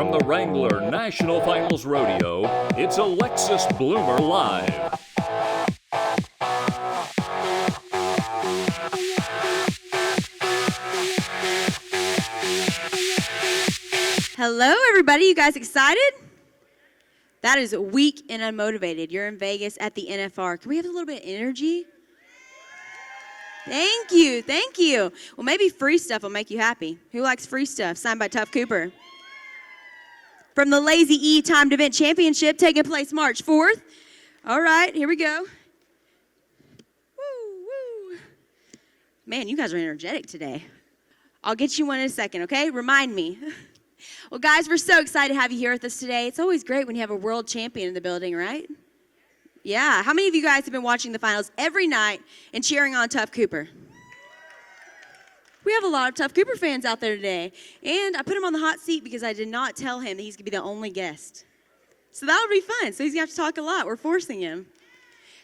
from the Wrangler National Finals Rodeo, it's Alexis Bloomer Live. Hello, everybody. You guys excited? That is weak and unmotivated. You're in Vegas at the Wnfr. Can we have a little bit of energy? Thank you. Thank you. Well, maybe free stuff will make you happy. Who likes free stuff? Signed by Tough Cooper. From the Lazy E Timed Event Championship taking place March 4th. All right, here we go. Woo, woo. Man, you guys are energetic today. I'll get you one in a second, okay? Remind me. Well, guys, we're so excited to have you here with us today. It's always great when you have a world champion in the building, right? Yeah. How many of you guys have been watching the finals every night and cheering on Tough Cooper? We have a lot of Tough Cooper fans out there today. And I put him on the hot seat because I did not tell him that he's going to be the only guest. So that'll be fun. So he's going to have to talk a lot. We're forcing him.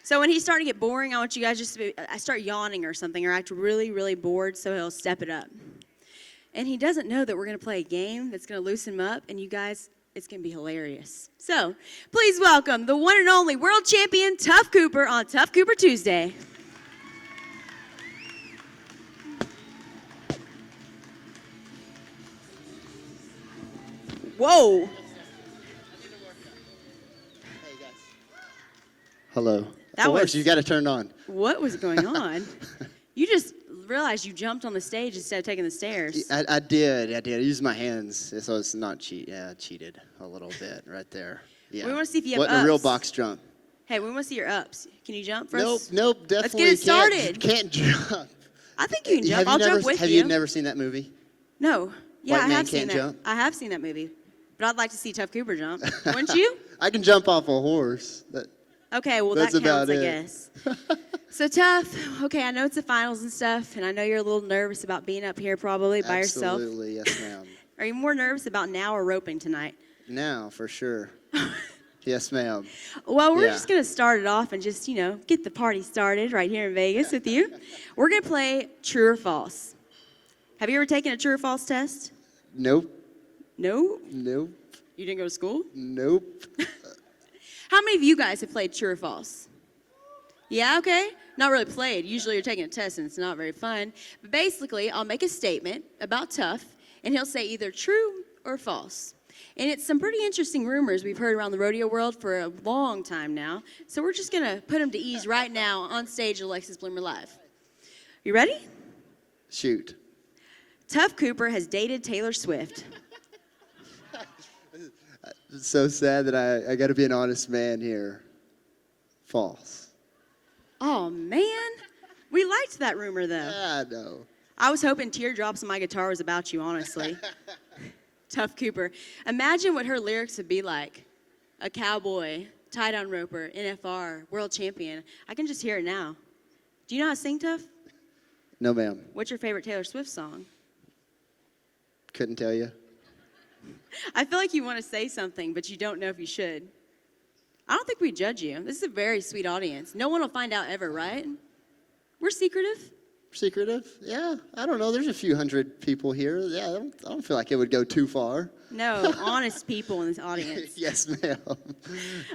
So when he's starting to get boring, I want you guys just to I start yawning or something or act really, really bored so he'll step it up. And he doesn't know that we're going to play a game that's going to loosen him up. And you guys, it's going to be hilarious. So please welcome the one and only world champion, Tough Cooper, on Tough Cooper Tuesday. Whoa. Hello. That was, you got to turn it on. What was going on? You just realized you jumped on the stage instead of taking the stairs. I did. I used my hands, so it's not cheat. Yeah, I cheated a little bit right there. Yeah. We want to see if you have ups. ups. A real box jump. Hey, we want to see your ups. Can you jump first? Nope, definitely Let's get it started. Can't jump. I think you can jump. I'll jump with you. Have you never seen that movie? No. Yeah, White I Man have seen Can't that. Jump? I have seen that movie. But I'd like to see Tough Cooper jump. Wouldn't you? I can jump off a horse. Okay, well, That's that counts, about I it. guess. So, Tough, okay, I know it's the finals and stuff, and I know you're a little nervous about being up here probably by yourself. Absolutely, yes, ma'am. Are you more nervous about now or roping tonight? Now, for sure. Yes, ma'am. Well, we're just going to start it off and just, get the party started right here in Vegas with you. We're going to play true or false. Have you ever taken a true or false test? Nope. No? Nope. You didn't go to school? Nope. How many of you guys have played true or false? Yeah, okay. Not really played. Usually you're taking a test and it's not very fun. But basically, I'll make a statement about Tough, and he'll say either true or false. And it's some pretty interesting rumors we've heard around the rodeo world for a long time now. So we're just going to put them to ease right now on stage at Alexis Bloomer Live. You ready? Shoot. Tough Cooper has dated Taylor Swift. It's so sad that I got to be an honest man here. False. Oh, man. We liked that rumor, though. Ah, no. I was hoping Teardrops on My Guitar was about you, honestly. Tough Cooper. Imagine what her lyrics would be like. A cowboy, tie-down roper, Wnfr, world champion. I can just hear it now. Do you know how to sing, Tough? No, ma'am. What's your favorite Taylor Swift song? Couldn't tell you. I feel like you want to say something, but you don't know if you should. I don't think we judge you. This is a very sweet audience. No one will find out ever, right? We're secretive. Secretive? Yeah. I don't know. There's a few hundred people here. Yeah, I don't feel like it would go too far. No, honest people in this audience. Yes, ma'am.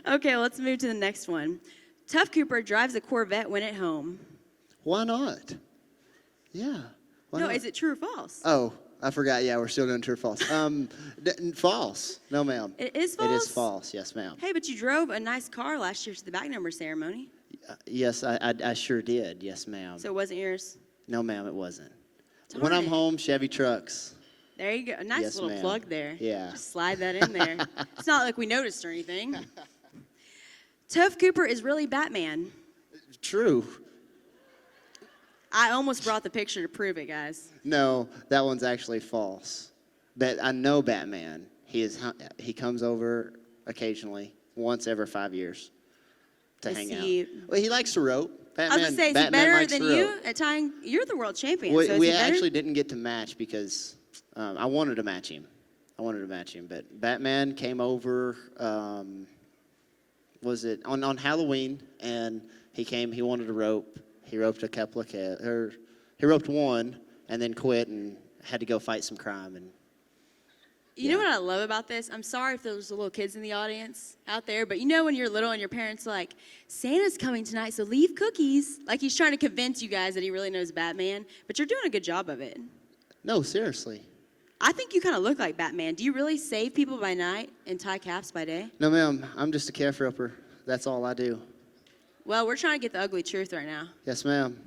Okay, let's move to the next one. Tough Cooper drives a Corvette when at home. Why not? Yeah. Why No, not? is it true or false? Oh, I forgot. Yeah, we're still doing true or false. False. No, ma'am. It is false? It is false. Yes, ma'am. Hey, but you drove a nice car last year to the back number ceremony. Yes, I sure did. Yes, ma'am. So it wasn't yours? No, ma'am, it wasn't. Darn When I'm it. home, Chevy trucks. There you go. A nice Yes, little ma'am. plug there. Yeah. Just slide that in there. It's not like we noticed or anything. Tough Cooper is really Batman. True. I almost brought the picture to prove it, guys. No, that one's actually false. But I know Batman. He comes over occasionally, once every 5 years, to Is hang he- out. Well, he likes to rope. I was going to say, is he Batman better likes than to rope. you at tying? You're the world champion, We, so is we he better? actually didn't get to match because I wanted to match him. But Batman came over, was it on Halloween, and he wanted to rope. He roped a couple of he roped one and then quit and had to go fight some crime, and You know what I love about this? I'm sorry if there's little kids in the audience out there, but you know when you're little and your parents are like, Santa's coming tonight, so leave cookies. Like he's trying to convince you guys that he really knows Batman, but you're doing a good job of it. No, seriously. I think you kind of look like Batman. Do you really save people by night and tie caps by day? No, ma'am. I'm just a calf roper. That's all I do. Well, we're trying to get the ugly truth right now. Yes, ma'am.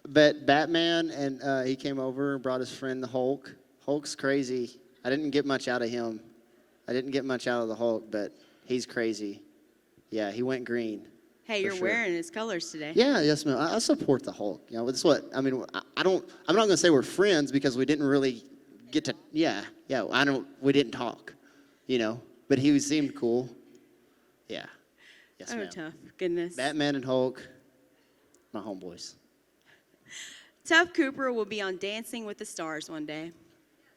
But Batman, and he came over and brought his friend the Hulk. Hulk's crazy. I didn't get much out of him. I didn't get much out of the Hulk, but he's crazy. Yeah, he went green. Hey, you're wearing his colors today. Yeah, yes, ma'am. I support the Hulk. You know, that's what I mean. I'm not going to say we're friends because we didn't really get to. Yeah. We didn't talk. You know, but he seemed cool. Yeah. Yes, ma'am. Tough. Goodness. Batman and Hulk, my homeboys. Tough Cooper will be on Dancing with the Stars one day.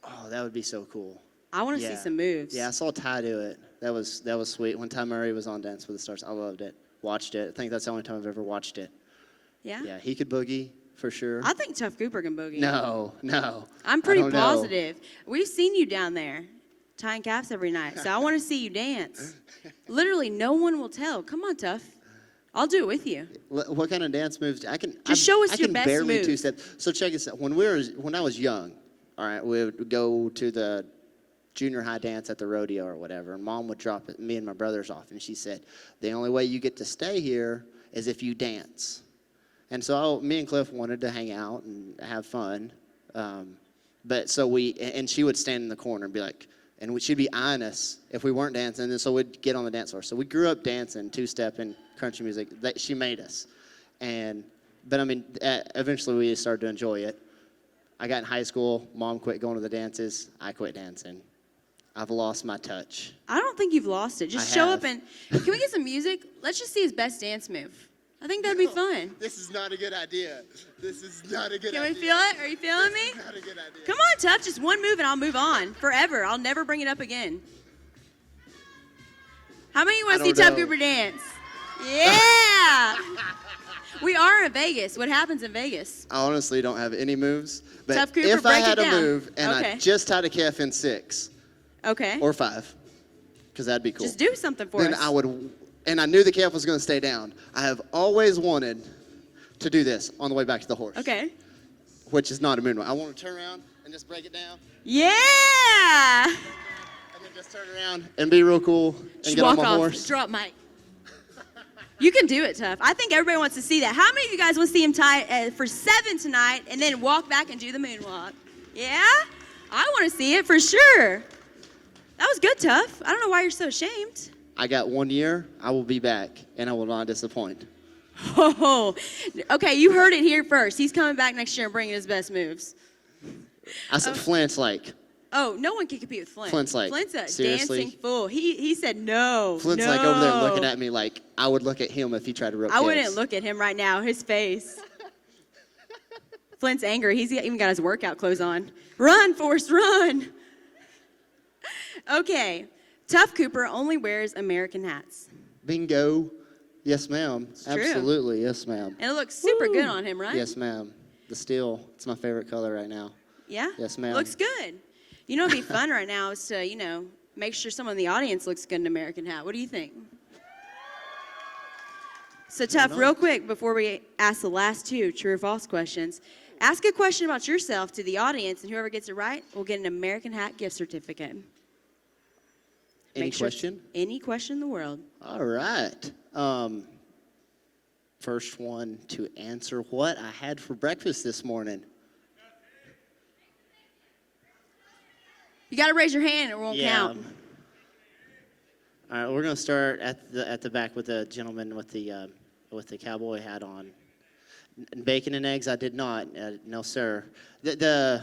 Oh, that would be so cool. I want to see some moves. Yeah, I saw Ty do it. That was sweet. When Ty Murray was on Dance with the Stars, I loved it. Watched it. I think that's the only time I've ever watched it. Yeah? Yeah, he could boogie for sure. I think Tough Cooper can boogie. No. I'm pretty positive. We've seen you down there tying caps every night, so I want to see you dance. Literally, no one will tell. Come on, Tough. I'll do it with you. What kind of dance moves? Show us your best barely move. two-step. So check this out. When I was young, all right, we would go to the junior high dance at the rodeo or whatever, and Mom would drop me and my brothers off, and she said, the only way you get to stay here is if you dance. And so me and Cliff wanted to hang out and have fun, but she would stand in the corner and be like, and she'd be eyeing us if we weren't dancing, and so we'd get on the dance floor. So we grew up dancing, two-stepping, country music. She made us. But I mean, eventually we started to enjoy it. I got in high school. Mom quit going to the dances. I quit dancing. I've lost my touch. I don't think you've lost it. Just show up and, can we get some music? Let's just see his best dance move. I think that'd be fun. This is not a good idea. This is not a good idea. Can we feel it? Are you feeling me? This is not a good idea. Come on, Tough. Just one move and I'll move on forever. I'll never bring it up again. How many of you want to see Tough Cooper dance? Yeah. We are in Vegas. What happens in Vegas? I honestly don't have any moves. But Tough Cooper, if I break had it a down. move and I just tied a calf in 6 or 5, because that'd be cool. Just do something for then us. I would, and I knew the calf was going to stay down. I have always wanted to do this on the way back to the horse. Okay. Which is not a moonwalk. I want to turn around and just break it down. Yeah. And then just turn around and be real cool and Just get walk on my off. horse. Drop mic. You can do it, Tough. I think everybody wants to see that. How many of you guys want to see him tie for 7 tonight and then walk back and do the moonwalk? Yeah? I want to see it for sure. That was good, Tough. I don't know why you're so ashamed. I got 1 year. I will be back, and I will not disappoint. Oh, okay, you heard it here first. He's coming back next year and bringing his best moves. I said Flint's like. Oh, no one can compete with Flint. Flint's like, Flint's a seriously? dancing fool. He said no. Flint's like over there looking at me like I would look at him if he tried to rope I kids. wouldn't look at him right now. His face. Flint's angry. He's even got his workout clothes on. Run, Forrest, run. Okay. Tough Cooper only wears American hats. Bingo. Yes, ma'am. It's true. Absolutely. Yes, ma'am. And it looks super good on him, right? Yes, ma'am. The steel. It's my favorite color right now. Yeah? Yes, ma'am. Looks good. You know, it'd be fun right now is to, make sure someone in the audience looks good in an American hat. What do you think? So, Tough, real quick, before we ask the last 2 true or false questions, ask a question about yourself to the audience, and whoever gets it right will get an American hat gift certificate. Any question? Any question in the world. All right. First one to answer what I had for breakfast this morning. You got to raise your hand or it won't count. All right, we're going to start at the back with the gentleman with the cowboy hat on. Bacon and eggs, I did not. No, sir. The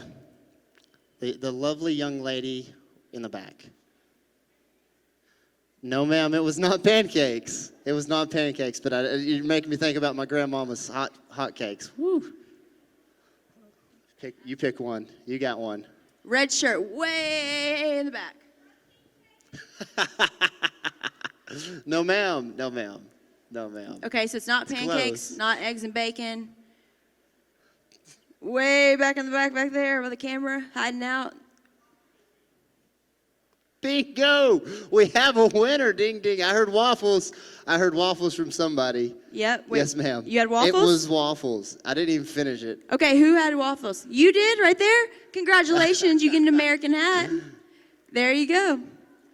lovely young lady in the back. No, ma'am, it was not pancakes. It was not pancakes, but you make me think about my grandmama's hot cakes. Woo. You pick one. You got one. Red shirt, way in the back. No, ma'am. No, ma'am. No, ma'am. Okay, so it's not pancakes, close. not eggs and bacon. Way back in the back there with the camera, hiding out. Bingo! We have a winner. Ding, ding. I heard waffles. I heard waffles from somebody. Yep. Wait, Yes, ma'am. You had waffles? It was waffles. I didn't even finish it. Okay, who had waffles? You did, right there. Congratulations, you get an American hat. There you go.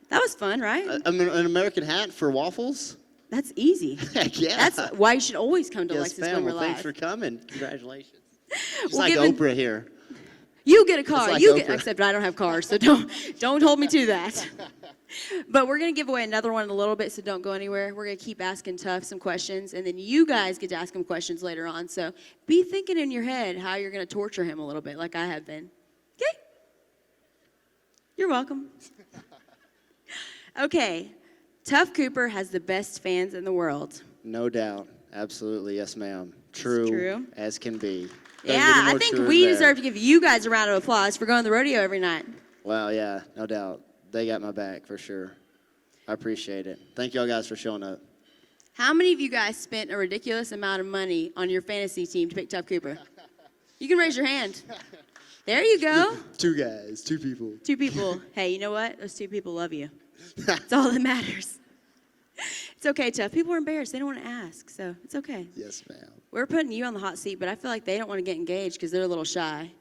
That was fun, right? An American hat for waffles? That's easy. Heck yeah. That's why you should always come to Yes, Alexis ma'am. when we're Well, live. thanks for coming. Congratulations. It's We'll like give an- Oprah here. You get a car. like You get, Oprah. except I don't have cars, so don't hold me to that. But we're gonna give away another one in a little bit, so don't go anywhere. We're gonna keep asking Tough some questions, and then you guys get to ask him questions later on. So be thinking in your head how you're gonna torture him a little bit, like I have been. Okay? You're welcome. Okay. Tough Cooper has the best fans in the world. No doubt. Absolutely. Yes, ma'am. True, true. as can be. Yeah, I think we deserve to give you guys a round of applause for going to the rodeo every night. Well, yeah, no doubt. They got my back for sure. I appreciate it. Thank y'all guys for showing up. How many of you guys spent a ridiculous amount of money on your fantasy team to pick Tough Cooper? You can raise your hand. There you go. 2 guys, 2 people. 2 people. Hey, you know what? Those 2 people love you. That's all that matters. It's okay, Tough. People are embarrassed. They don't want to ask, so it's okay. Yes, ma'am. We're putting you on the hot seat, but I feel like they don't want to get engaged because they're a little shy.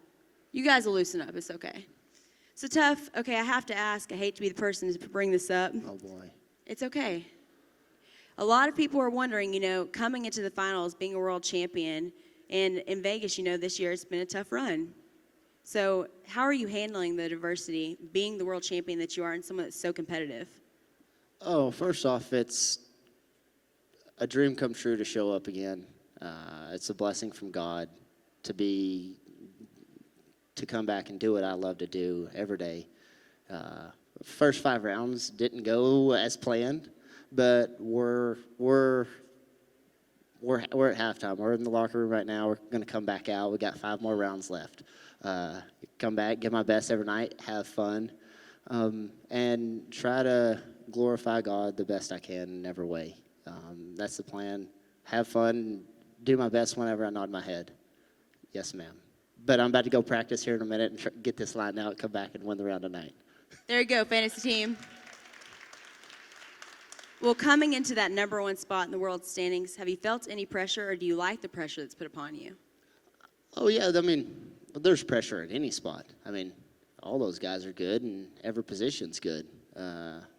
You guys will loosen up. It's okay. So, Tough, okay, I have to ask. I hate to be the person to bring this up. Oh, boy. It's okay. A lot of people are wondering, coming into the finals, being a world champion, and in Vegas, this year it's been a tough run. So how are you handling the adversity, being the world champion that you are and someone that's so competitive? Oh, first off, it's a dream come true to show up again. It's a blessing from God to come back and do what I love to do every day. First 5 rounds didn't go as planned, but we're at halftime. We're in the locker room right now. We're going to come back out. We got 5 more rounds left. Come back, give my best every night, have fun, and try to glorify God the best I can in every way. That's the plan. Have fun, do my best whenever I nod my head. Yes, ma'am. But I'm about to go practice here in a minute and get this line out, come back and win the round tonight. There you go, fantasy team. Well, coming into that number 1 spot in the world standings, have you felt any pressure, or do you like the pressure that's put upon you? Oh, yeah, there's pressure at any spot. All those guys are good, and every position's good.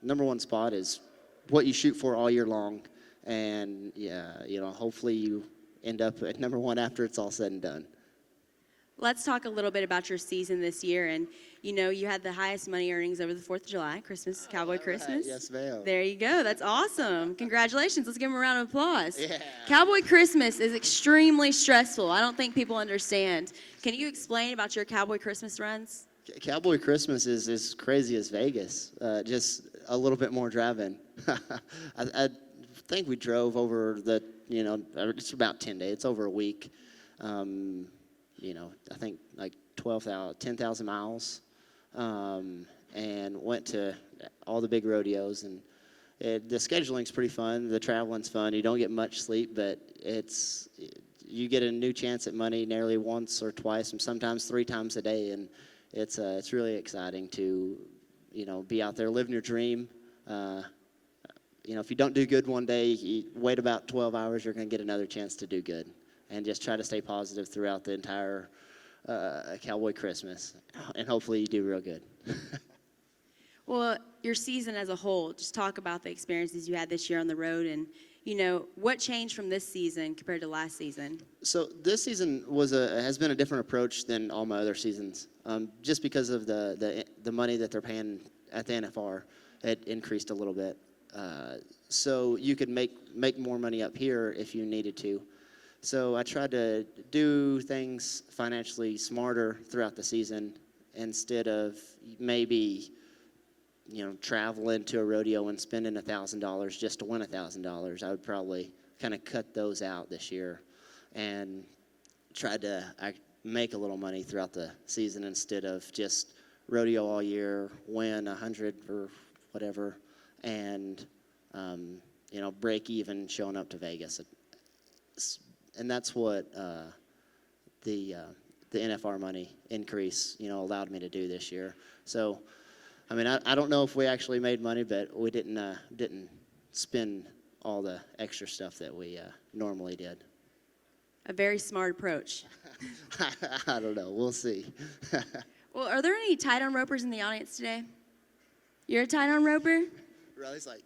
Number 1 spot is what you shoot for all year long, and, hopefully you end up at number 1 after it's all said and done. Let's talk a little bit about your season this year. And, you had the highest money earnings over the 4th of July, Christmas, Cowboy Christmas. Yes, ma'am. There you go. That's awesome. Congratulations. Let's give him a round of applause. Yeah. Cowboy Christmas is extremely stressful. I don't think people understand. Can you explain about your Cowboy Christmas runs? Cowboy Christmas is as crazy as Vegas, just a little bit more driving. I think we drove over it's about 10 days. It's over a week. I think like 10,000 miles, and went to all the big rodeos. And the scheduling's pretty fun. The traveling's fun. You don't get much sleep, but you get a new chance at money nearly once or twice, and sometimes 3 times a day. And it's really exciting to, be out there living your dream. If you don't do good one day, you wait about 12 hours, you're going to get another chance to do good. And just try to stay positive throughout the entire Cowboy Christmas. And hopefully you do real good. Well, your season as a whole, just talk about the experiences you had this year on the road and, what changed from this season compared to last season? So this season has been a different approach than all my other seasons. Just because of the money that they're paying at the Wnfr, it increased a little bit. So you could make more money up here if you needed to. So I tried to do things financially smarter throughout the season instead of maybe, traveling to a rodeo and spending $1,000 just to win $1,000. I would probably kind of cut those out this year and tried to make a little money throughout the season instead of just rodeo all year, win 100 or whatever, and, break even showing up to Vegas. And that's what the Wnfr money increase, allowed me to do this year. So I mean, I don't know if we actually made money, but we didn't spend all the extra stuff that we normally did. A very smart approach. I don't know. We'll see. Well, are there any tight-on ropers in the audience today? You're a tight-on roper? Riley's like,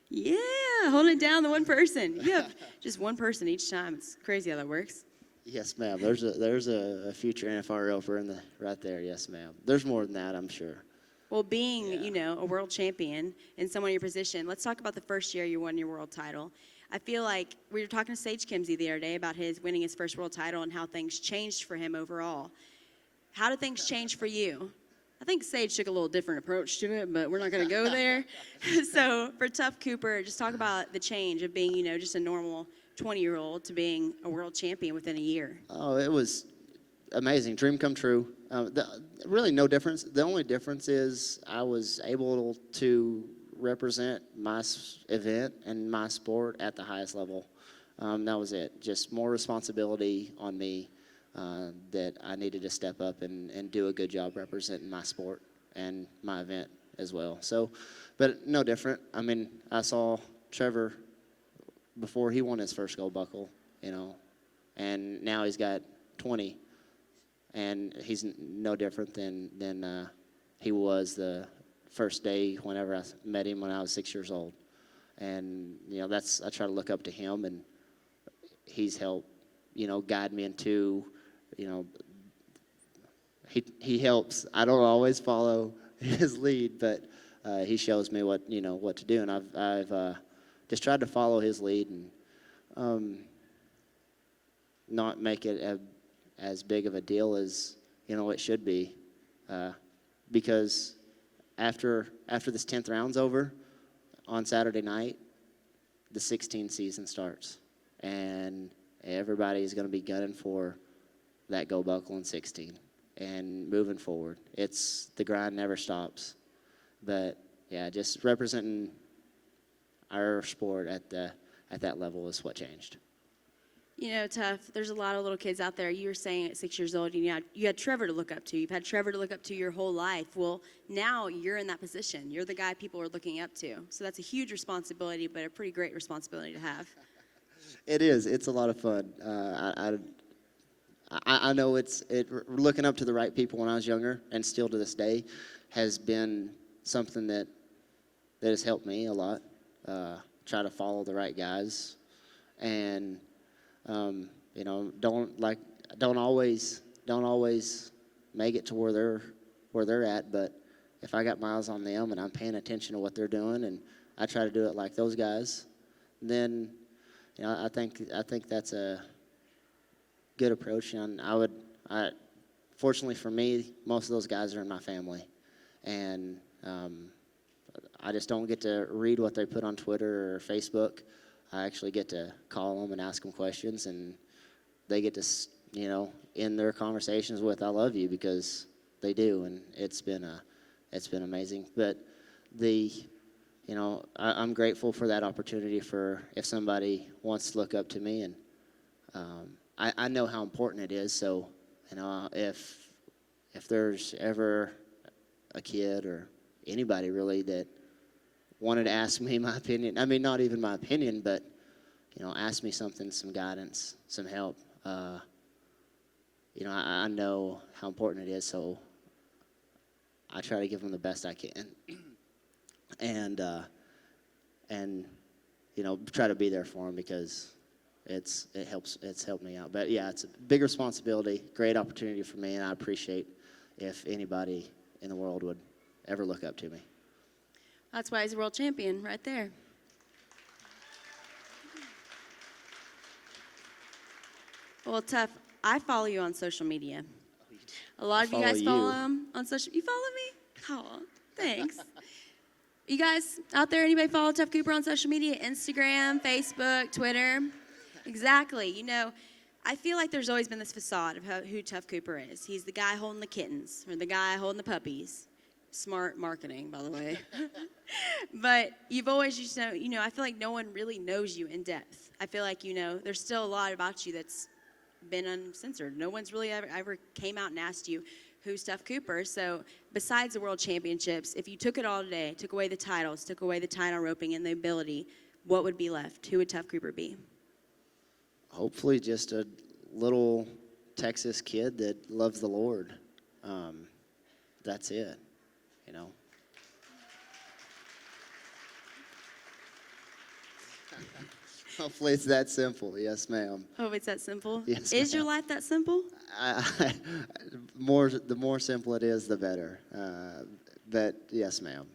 Yeah, holding it down to one person. You have just one person each time. It's crazy how that works. yes, ma'am. There's a future Wnfr roper right there. Yes, ma'am. There's more than that, I'm sure. Well, being, a world champion in someone in your position, let's talk about the first year you won your world title. I feel like we were talking to Sage Kimsey the other day about his winning his first world title and how things changed for him overall. How did things change for you? I think Sage took a little different approach to it, but we're not going to go there. So for Tough Cooper, just talk about the change of being, just a normal 20-year-old to being a world champion within a year. Oh, it was amazing. Dream come true. Really no difference. The only difference is I was able to represent my event and my sport at the highest level. That was it. Just more responsibility on me that I needed to step up and do a good job representing my sport and my event as well. So, but no different. I mean, I saw Trevor before he won his first gold buckle, and now he's got 20. And he's no different than he was the first day whenever I met him when I was 6 years old. And, I try to look up to him, and he's helped, guide me into, he helps. I don't always follow his lead, but he shows me what to do. And I've just tried to follow his lead and not make it as big of a deal as it should be, because after this 10th round's over on Saturday night, the 16 season starts, and everybody is going to be gunning for that gold buckle in 16 and moving forward. The grind never stops, but yeah, just representing our sport at that level is what changed. Tough. There's a lot of little kids out there. You were saying at 6 years old, you had Trevor to look up to. You've had Trevor to look up to your whole life. Well, now you're in that position. You're the guy people are looking up to. So that's a huge responsibility, but a pretty great responsibility to have. It is. It's a lot of fun. I know looking up to the right people when I was younger, and still to this day, has been something that has helped me a lot. Try to follow the right guys, and don't always make it to where they're at, but if I got miles on them and I'm paying attention to what they're doing and I try to do it like those guys, then I think that's a good approach. And fortunately for me, most of those guys are in my family, and I just don't get to read what they put on Twitter or Facebook. I actually get to call them and ask them questions, and they get to, end their conversations with "I love you," because they do, and it's been amazing. But I'm grateful for that opportunity. For if somebody wants to look up to me, and I know how important it is. So, if there's ever a kid or anybody really that wanted to ask me my opinion. I mean, not even my opinion, but, ask me something, some guidance, some help. I know how important it is, so I try to give them the best I can. And try to be there for them, because it's helped me out. But yeah, it's a big responsibility, great opportunity for me, and I appreciate if anybody in the world would ever look up to me. That's why he's a world champion right there. Well, Tough, I follow you on social media. A lot of you guys follow him on social. You follow me? Oh, thanks. You guys out there, anybody follow Tough Cooper on social media? Instagram, Facebook, Twitter? Exactly. I feel like there's always been this facade of who Tough Cooper is. He's the guy holding the kittens, or the guy holding the puppies. Smart marketing, by the way. But you've always just I feel like no one really knows you in depth. I feel like, there's still a lot about you that's been uncensored. No one's really ever came out and asked you, who's Tough Cooper. So besides the World Championships, if you took it all today, took away the titles, took away the title roping and the ability, what would be left? Who would Tough Cooper be? Hopefully just a little Texas kid that loves the Lord. That's it, you know. Hopefully it's that simple. Yes, ma'am. Oh, it's that simple? Yes, Is your ma'am. life that simple? The more simple it is, the better. But yes, ma'am.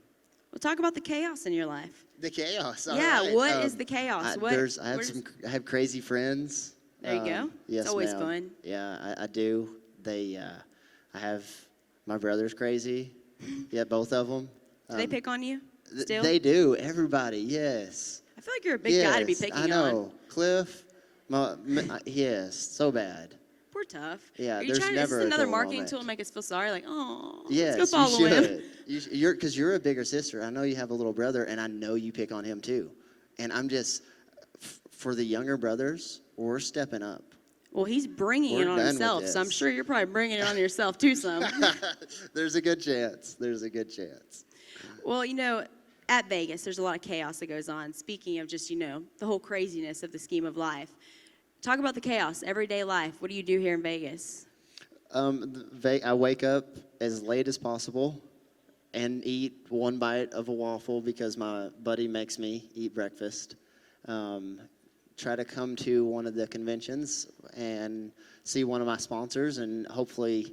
Well, talk about the chaos in your life. The chaos. All Yeah, right. what is the chaos? I have crazy friends. There you go. Yes, It's always ma'am. fun. Yeah, I do. I have my brother's crazy. Yeah, both of them. Do they pick on you still? They do. Everybody. Yes. I feel like you're a big guy to be picking I know. on. Cliff. Yes. So bad. We're tough. Yeah, Are you there's trying never is this a another dull marketing moment. tool to make us feel sorry? Like, oh, Yes, let's go follow you him. should. Because you're a bigger sister. I know you have a little brother, and I know you pick on him too. And I'm just, for the younger brothers, we're stepping up. Well, he's bringing We're it on done with himself, so I'm this. sure you're probably bringing it on yourself too some. There's a good chance. Well, at Vegas, there's a lot of chaos that goes on. Speaking of just, the whole craziness of the scheme of life. Talk about the chaos, everyday life. What do you do here in Vegas? I wake up as late as possible and eat one bite of a waffle because my buddy makes me eat breakfast. Try to come to one of the conventions and see one of my sponsors and hopefully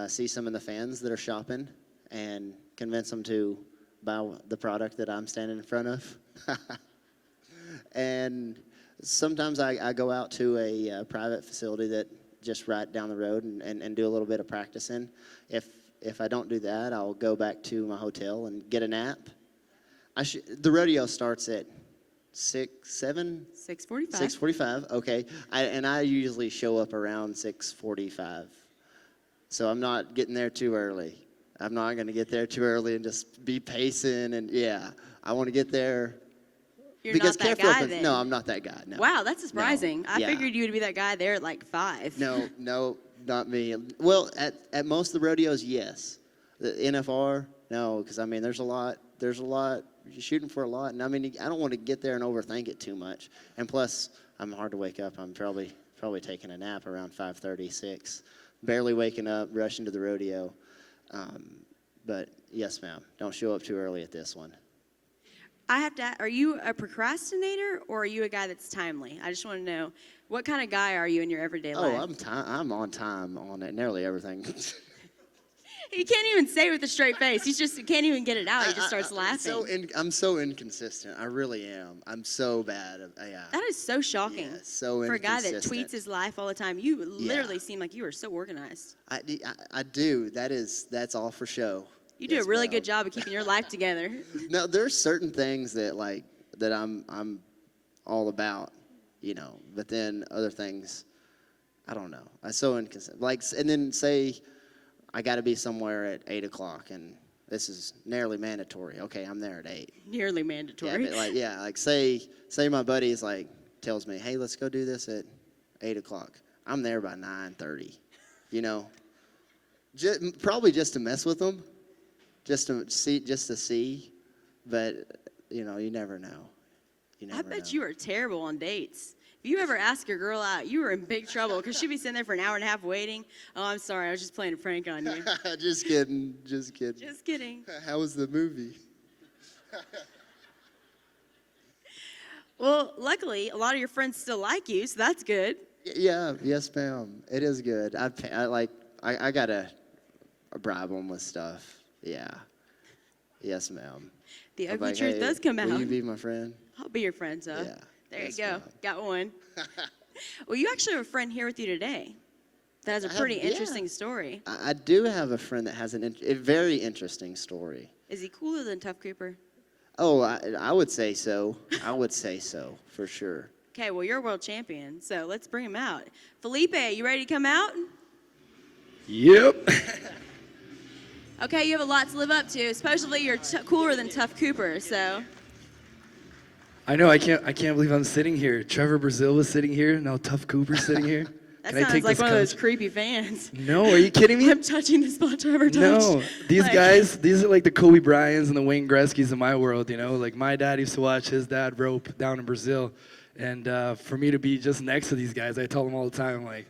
see some of the fans that are shopping and convince them to buy the product that I'm standing in front of. And sometimes I go out to a private facility that just right down the road and do a little bit of practicing. If I don't do that, I'll go back to my hotel and get a nap. The rodeo starts at 6:45. 6:45. Okay, I usually show up around 6:45, so I'm not getting there too early. I'm not going to get there too early and just be pacing and I want to get there. You're Because not that careful guy then. No, I'm not that guy. No. Wow, that's surprising. No, I yeah. figured you would be that guy there at like 5. No, not me. Well, at most of the rodeos, yes. The Wnfr, no, because there's a lot. You're shooting for a lot, and I don't want to get there and overthink it too much. And plus, I'm hard to wake up. I'm probably taking a nap around 5:30, 6. Barely waking up, rushing to the rodeo. But yes, ma'am. Don't show up too early at this one. I have to. Are you a procrastinator or are you a guy that's timely? I just want to know, what kind of guy are you in your everyday life? I'm on time on it, nearly everything. He can't even say it with a straight face. He can't even get it out. He just starts laughing. I'm so inconsistent. I really am. I'm so bad. That is so shocking. Yeah, so for a guy that inconsistent. tweets his life all the time, you literally seem like you are so organized. I do. That's all for show. You do Yes, a really ma'am. good job of keeping your life together. Now there's certain things that I'm all about, but then other things, I don't know. I'm so inconsistent. And then say I got to be somewhere at 8:00, and this is nearly mandatory. Okay, I'm there at 8. Nearly mandatory. Yeah, but say my buddy tells me, hey, let's go do this at 8:00. I'm there by 9:30. Probably just to mess with them, just to see. But you never know. I bet you are terrible on dates. If you ever ask a girl out, you are in big trouble because she'd be sitting there for an hour and a half waiting. Oh, I'm sorry, I was just playing a prank on you. Just kidding. Just kidding. How was the movie? Well, luckily, a lot of your friends still like you, so that's good. Yeah, yes, ma'am. It is good. I gotta bribe them with stuff. Yeah. Yes, ma'am. The I'm ugly like, truth hey, does come out. Will you be my friend? I'll be your friend, so. Yeah. There Yes, you go. ma'am. Got one. Well, you actually have a friend here with you today that has a pretty interesting story. I do have a friend that has a very interesting story. Is he cooler than Tough Cooper? Oh, I would say so. I would say so, for sure. Okay, well, you're a world champion, so let's bring him out. Felipe, you ready to come out? Yep. Okay, you have a lot to live up to. Supposedly, you're cooler than Tough Cooper, so. I know. I can't believe I'm sitting here. Trevor Brazil was sitting here. Now Tough Cooper's sitting here. That Can I sounds take like this one of those coach? creepy fans. No, are you kidding me? I'm touching the spot Trevor touched. No, these Like- guys, these are like the Kobe Bryants and the Wayne Gretzky's in my world, you know? Like my dad used to watch his dad rope down in Brazil. And for me to be just next to these guys, I tell them all the time, like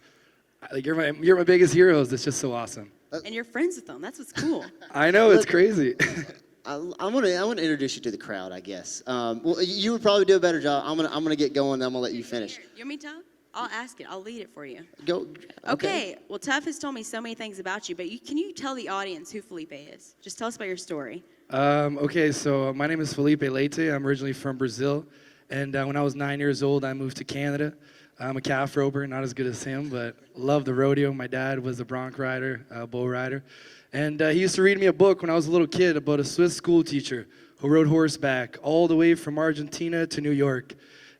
you're my biggest heroes. It's just so awesome. And you're friends with them. That's what's cool. I know, it's crazy. I want to introduce you to the crowd, I guess. Well, you would probably do a better job. I'm gonna get going. Then I'm gonna let you finish. Here, you want me to tell? I'll ask it. I'll lead it for you. Go. Okay. Well, Tuff has told me so many things about you, but can you tell the audience who Felipe is? Just tell us about your story. Okay, so my name is Felipe Leite. I'm originally from Brazil. And when I was 9 years old, I moved to Canada. I'm a calf roper, not as good as him, but love the rodeo. My dad was a bronc rider, bull rider. And he used to read me a book when I was a little kid about a Swiss school teacher who rode horseback all the way from Argentina to New York.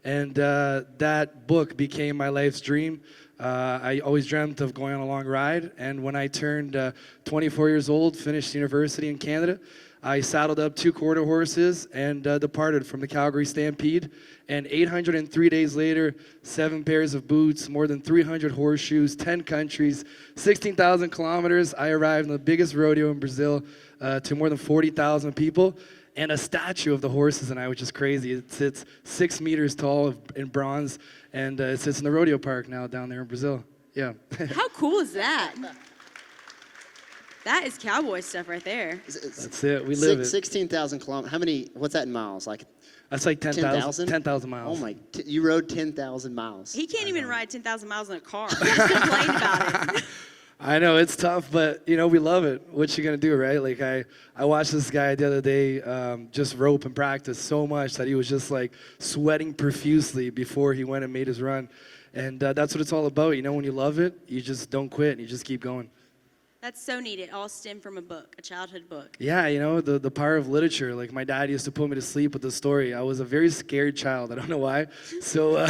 And that book became my life's dream. I always dreamt of going on a long ride. And when I turned 24 years old, finished university in Canada, I saddled up 2 quarter horses and departed from the Calgary Stampede. And 803 days later, 7 pairs of boots, more than 300 horseshoes, 10 countries, 16,000 kilometers, I arrived in the biggest rodeo in Brazil to more than 40,000 people. And a statue of the horses and I, which is crazy. It sits 6 meters tall in bronze, and it sits in the rodeo park now down there in Brazil. Yeah. How cool is that? That is cowboy stuff right there. That's it. We live it. 16,000 kilometers. How many? What's that in miles? Like That's like 10,000 miles. Oh my! You rode 10,000 miles. He can't even ride 10,000 miles in a car. He's complained about it. I know, it's tough, but, you know, we love it. What you going to do, right? Like, I watched this guy the other day just rope and practice so much that he was just, like, sweating profusely before he went and made his run. And that's what it's all about. You know, when you love it, you just don't quit and you just keep going. That's so neat. It all stemmed from a book, a childhood book. Yeah, you know, the power of literature. Like, my dad used to put me to sleep with the story. I was a very scared child. I don't know why. So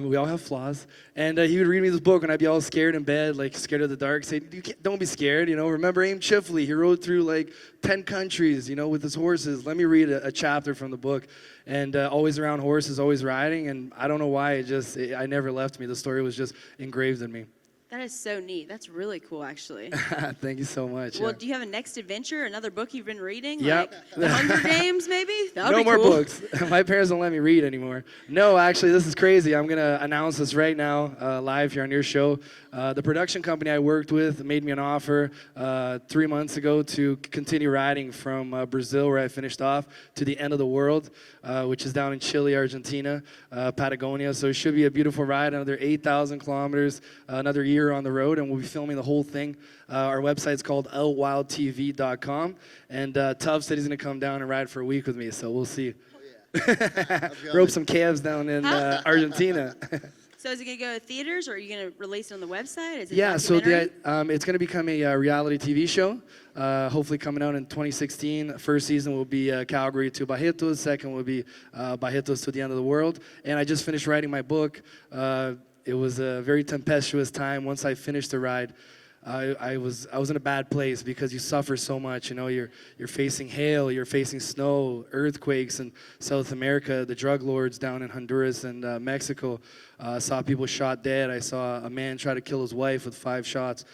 we all have flaws. And he would read me this book, and I'd be all scared in bed, like scared of the dark. Say, don't be scared, you know. Remember Aim Chifley. He rode through, like, 10 countries, you know, with his horses. Let me read a chapter from the book. And always around horses, always riding. And I don't know why. I never left me. The story was just engraved in me. That is so neat. That's really cool, actually. Thank you so much. Well, yeah. do you have a next adventure, another book you've been reading? Yep. Like The Hunger Games, maybe? That would No be more cool. books. My parents don't let me read anymore. No, actually, this is crazy. I'm going to announce this right now, live here on your show. The production company I worked with made me an offer 3 months ago to continue riding from Brazil, where I finished off, to the end of the world, which is down in Chile, Argentina, Patagonia. So it should be a beautiful ride, another 8,000 kilometers, another year on the road, and we'll be filming the whole thing. Our website's called outwildtv.com, and Tuff said he's going to come down and ride for a week with me, so we'll see. Rope some calves down in Argentina. So is it going to go to theaters, or are you going to release it on the website? Is it Yeah, so documentary? it's going to become a reality TV show, hopefully coming out in 2016. First season will be Calgary to Barretos. Second will be Barretos to the end of the world. And I just finished writing my book. It was a very tempestuous time. Once I finished the ride, I was in a bad place because you suffer so much. You know, you're facing hail, you're facing snow, earthquakes in South America, the drug lords down in Honduras and Mexico. Saw people shot dead. I saw a man try to kill his wife with 5 shots.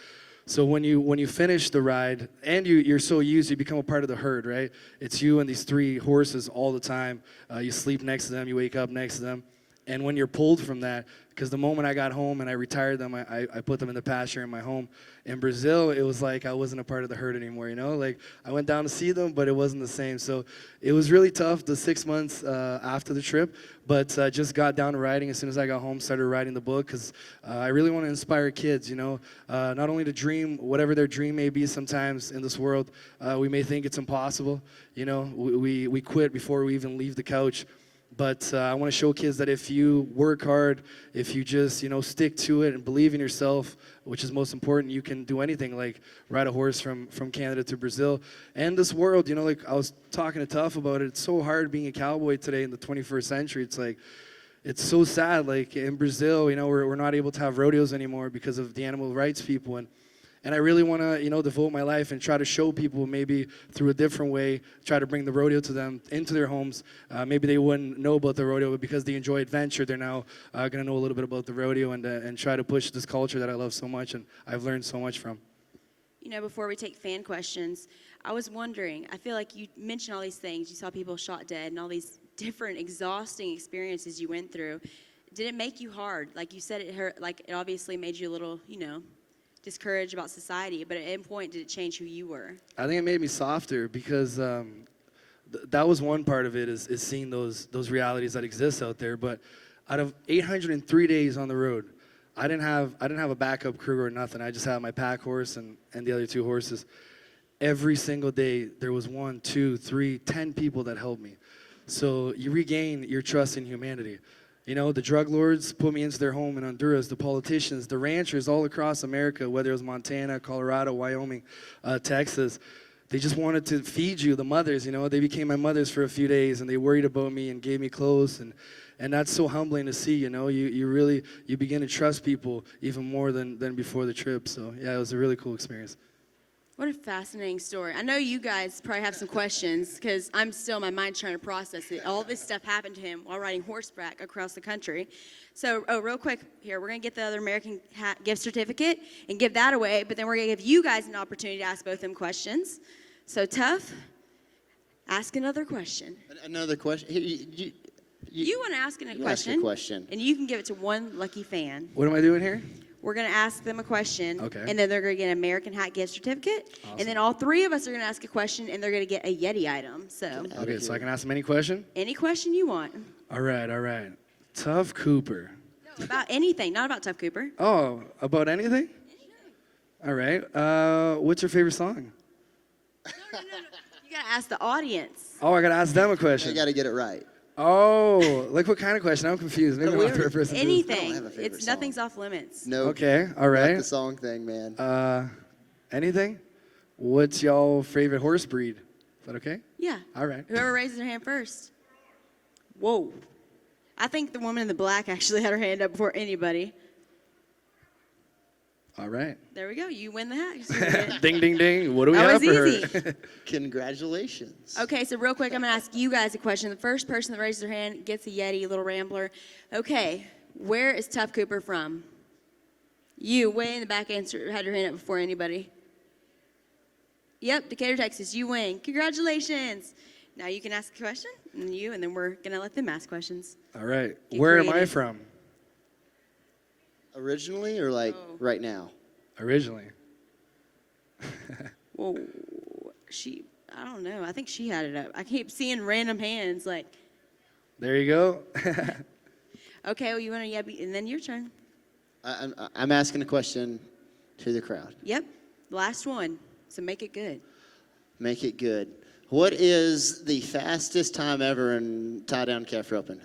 So when you finish the ride, and you're so used, you become a part of the herd, right? It's you and these 3 horses all the time. You sleep next to them, you wake up next to them. And when you're pulled from that, because the moment I got home and I retired them, I put them in the pasture in my home. In Brazil, it was like I wasn't a part of the herd anymore, you know? Like, I went down to see them, but it wasn't the same. So it was really tough the 6 months after the trip, but just got down to riding as soon as I got home, started writing the book, because I really want to inspire kids, you know? Not only to dream, whatever their dream may be sometimes in this world, we may think it's impossible, you know? We quit before we even leave the couch. But I want to show kids that if you work hard, if you just, you know, stick to it and believe in yourself, which is most important, you can do anything, like ride a horse from Canada to Brazil. And this world, you know, like I was talking to Tuff about it, it's so hard being a cowboy today in the 21st century. It's like, it's so sad. Like in Brazil, you know, we're not able to have rodeos anymore because of the animal rights people. And And I really want to, devote my life and try to show people maybe through a different way, try to bring the rodeo to them into their homes. Maybe they wouldn't know about the rodeo, but because they enjoy adventure, they're now going to know a little bit about the rodeo and try to push this culture that I love so much and I've learned so much from. Before we take fan questions, I was wondering, I feel like you mentioned all these things. You saw people shot dead and all these different exhausting experiences you went through. Did it make you hard? Like you said, it hurt, like it obviously made you a little, discouraged about society, but at any point, did it change who you were? I think it made me softer because that was one part of it is seeing those realities that exist out there. But out of 803 days on the road, I didn't have a backup crew or nothing. I just had my pack horse and the other 2 horses. Every single day, there was 1, 2, 3, 10 people that helped me. So you regain your trust in humanity. The drug lords put me into their home in Honduras, the politicians, the ranchers all across America, whether it was Montana, Colorado, Wyoming, Texas. They just wanted to feed you, the mothers, They became my mothers for a few days, and they worried about me and gave me clothes. And that's so humbling to see, You begin to trust people even more than before the trip. So, yeah, it was a really cool experience. What a fascinating story. I know you guys probably have some questions because I'm still, my mind's trying to process it. All this stuff happened to him while riding horseback across the country. So, real quick here, we're going to get the other American gift certificate and give that away, but then we're going to give you guys an opportunity to ask both them questions. So, Tough, ask another question. Another question? You want to ask a question, ask a question, and you can give it to one lucky fan. What am I doing here? We're going to ask them a question, okay, and then they're going to get an American Hat gift certificate. Awesome. And then all 3 of us are going to ask a question, and they're going to get a Yeti item. So. Okay, so I can ask them any question? Any question you want. All right. Tough Cooper. No, about anything, not about Tough Cooper. Oh, about anything? All right. What's your favorite song? No. You got to ask the audience. Oh, I got to ask them a question. You got to get it right. Oh, like what kind of question? I'm confused. Maybe I'm not the right person. Anything. It's nothing's off limits. No. Okay, all right. Not the song thing, man. Anything? What's y'all favorite horse breed? Is that okay? Yeah. All right. Whoever raises their hand first. Whoa. I think the woman in the black actually had her hand up before anybody. All right. There we go. You win the hat. Ding, ding, ding. What do we have for her? Congratulations. Okay, so real quick, I'm going to ask you guys a question. The first person that raises their hand gets a Yeti, a little Rambler. Okay, where is Tough Cooper from? You, way in the back, had your hand up before anybody. Yep, Decatur, Texas. You win. Congratulations. Now you can ask a question, and then we're going to let them ask questions. All right. Where am I from? Originally or right now? Originally. Well, I don't know. I think she had it up. I keep seeing random hands like. There you go. Okay, well, you want to, and then your turn. I'm asking a question to the crowd. Yep, last one. So make it good. Make it good. What is the fastest time ever in tie-down calf roping?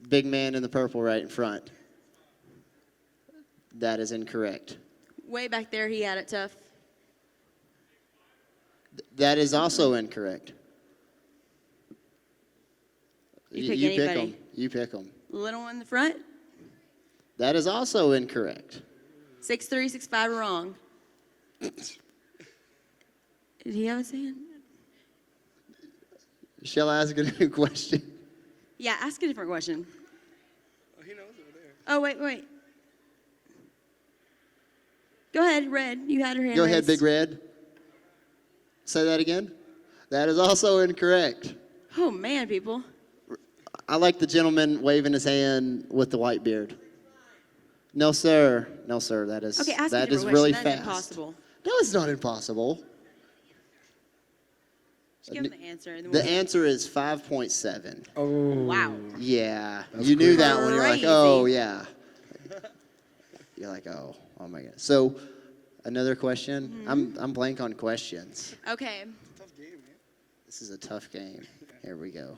Big man in the purple right in front. That is incorrect. Way back there, he had it tough. That is also incorrect. You pick pick anybody. them. You pick them. Little one in the front. That is also incorrect. 6'3", 6'5", wrong. Did he have his hand? Shall I ask a new question? Yeah, ask a different question. Oh, he knows over there. Oh, wait. Go ahead, Red. You had your hand Go raised. ahead, Big Red. Say that again. That is also incorrect. Oh, man, people. I like the gentleman waving his hand with the white beard. No, sir. No, sir. That is Okay, ask that a is different really question. That's fast. impossible. No, it's not impossible. Just give him the answer. And then The we'll answer is 5.7. Oh. Wow. Yeah. That's You knew crazy. that one. You're like, Crazy. oh, yeah. You're like, oh my God. So, another question. Mm-hmm. I'm blank on questions. Okay. Tough game, man. This is a tough game. Here we go.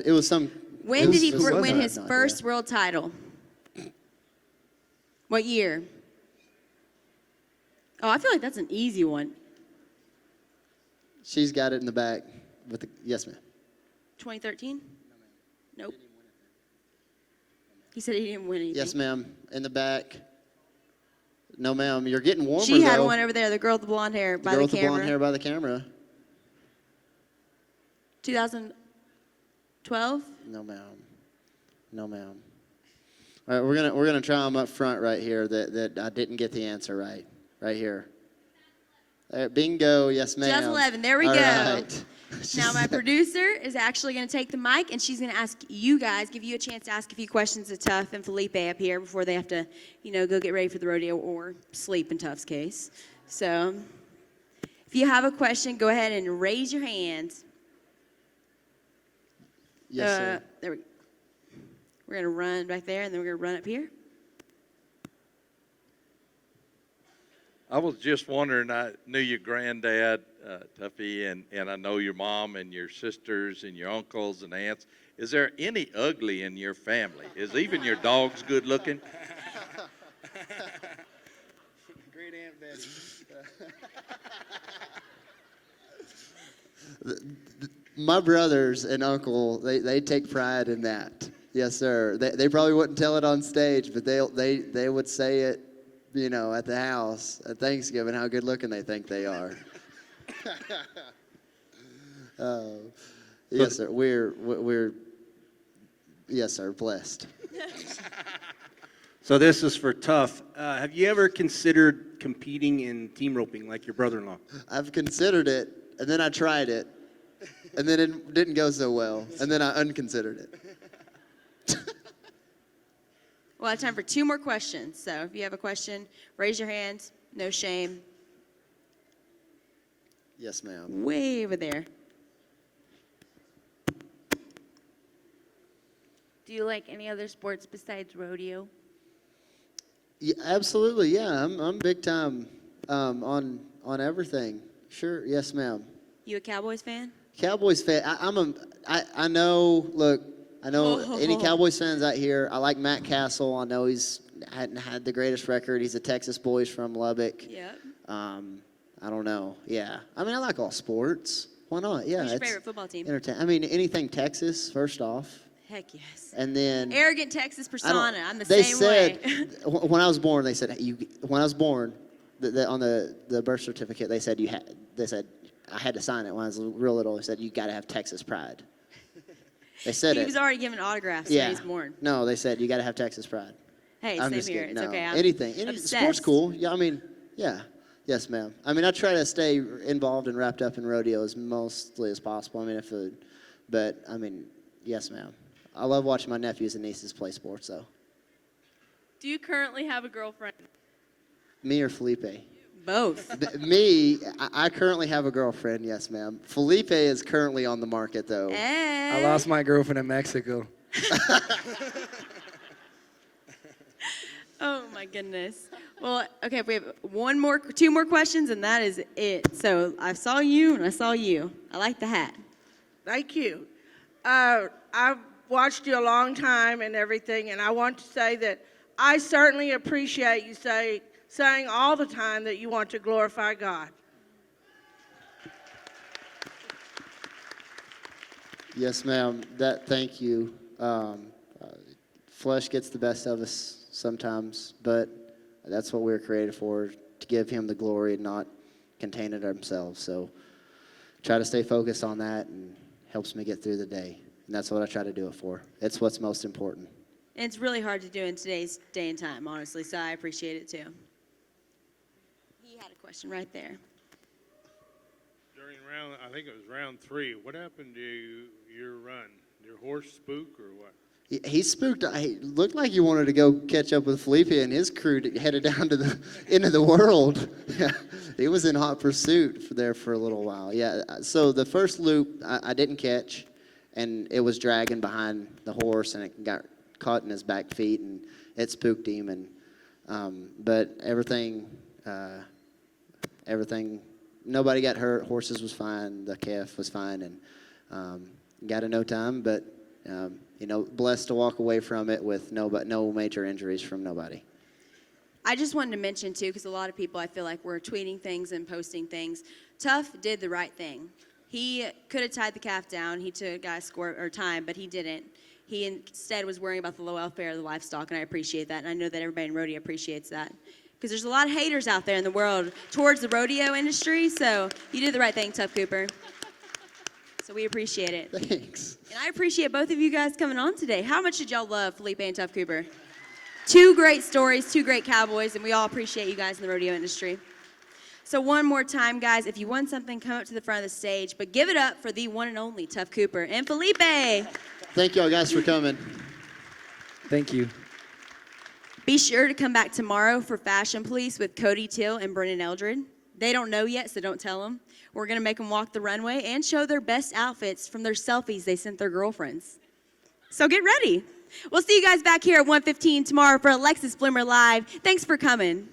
It was some. When did he it was win I his have no first idea. world title? What year? Oh, I feel like that's an easy one. She's got it in the back. Yes, ma'am. 2013? Nope. He said he didn't win anything. Yes, ma'am. In the back. No, ma'am. You're getting warmer, She had though. one over there, the girl with the blonde hair The by girl the with the camera. blonde hair by the camera. 2012? No, ma'am. No, ma'am. All right, we're gonna try them up front right here. That I didn't get the answer right. Right here. Bingo. Yes, ma'am. 2011. There we All go. right. Now my producer is actually going to take the mic, and she's going to ask you guys, give you a chance to ask a few questions to Tuff and Felipe up here before they have to, go get ready for the rodeo or sleep in Tuff's case. So if you have a question, go ahead and raise your hand. Yes, sir. We're going to run back there, and then we're going to run up here. I was just wondering, I knew your granddad, Tuffy, and I know your mom and your sisters and your uncles and aunts. Is there any ugly in your family? Is even your dogs good looking? Great Aunt Betty. My brothers and uncle, they take pride in that. Yes, sir. They probably wouldn't tell it on stage, but they would say it, at the house at Thanksgiving, how good looking they think they are. Yes, sir. We're yes, sir, blessed. So this is for Tuff. Have you ever considered competing in team roping like your brother-in-law? I've considered it, and then I tried it, and then it didn't go so well, and then I unconsidered it. We'll have time for 2 more questions. So if you have a question, raise your hand. No shame. Yes, ma'am. Way over there. Do you like any other sports besides rodeo? Yeah, absolutely. Yeah, I'm big time on everything. Sure. Yes, ma'am. You a Cowboys fan? Cowboys fan. I know. Look, I know any Cowboys fans out here. I like Matt Castle. I know he's hadn't had the greatest record. He's a Texas boy. He's from Lubbock. Yep. I don't know. Yeah. I mean, I like all sports. Why not? Yeah. Who's your it's favorite football team? I mean, anything Texas. First off. Heck yes. And then Arrogant Texas persona. I'm the they same said, way. when I was born, they said when I was born, on the birth certificate, they said I had to sign it when I was real little. They said you got to have Texas pride. They said He it. was already given autographs Yeah. when he was born. No, they said you got to have Texas pride. Hey, I'm same just here. kidding. It's No. okay. I'm Anything. obsessed. Sport's cool. Yeah, I mean, yeah. Yes, ma'am. I mean, I try to stay involved and wrapped up in rodeo as mostly as possible. I mean, but I mean, yes, ma'am. I love watching my nephews and nieces play sports, though. Do you currently have a girlfriend? Me or Felipe? Both. Me, I currently have a girlfriend, yes, ma'am. Felipe is currently on the market, though. Hey. I lost my girlfriend in Mexico. Oh my goodness. Well, okay, we have 2 more questions, and that is it. So I saw you, and I saw you. I like the hat. Thank you. I've watched you a long time and everything, and I want to say that I certainly appreciate you saying all the time that you want to glorify God. Yes, ma'am. Thank you. Flesh gets the best of us sometimes, but that's what we were created for, to give him the glory and not contain it ourselves. So try to stay focused on that, and helps me get through the day. And that's what I try to do it for. It's what's most important. And it's really hard to do in today's day and time, honestly, so I appreciate it too. He had a question right there. During I think it was round 3, what happened to your run? Did your horse spook or what? He spooked. He looked like he wanted to go catch up with Felipe and his crew headed down to the end of the world. He was in hot pursuit for a little while. Yeah. So the first loop I didn't catch, and it was dragging behind the horse, and it got caught in his back feet, and it spooked him. And but everything, nobody got hurt. Horses was fine. The calf was fine, and got in no time. But blessed to walk away from it with no major injuries from nobody. I just wanted to mention, too, because a lot of people, I feel like, were tweeting things and posting things. Tuff did the right thing. He could have tied the calf down. He took a guy's score or time, but he didn't. He instead was worrying about the low welfare of the livestock, and I appreciate that. And I know that everybody in rodeo appreciates that. because there's a lot of haters out there in the world towards the rodeo industry, so you did the right thing, Tough Cooper. So we appreciate it. Thanks. And I appreciate both of you guys coming on today. How much did y'all love Felipe and Tough Cooper? 2 great stories, 2 great cowboys, and we all appreciate you guys in the rodeo industry. So one more time, guys, if you won something, come up to the front of the stage, but give it up for the one and only Tough Cooper and Felipe. Thank y'all guys for coming. Thank you. Be sure to come back tomorrow for Fashion Police with Cody Till and Brennan Eldred. They don't know yet, so don't tell them. We're going to make them walk the runway and show their best outfits from their selfies they sent their girlfriends. So get ready. We'll see you guys back here at 1:15 tomorrow for Alexis Bloomer Live. Thanks for coming.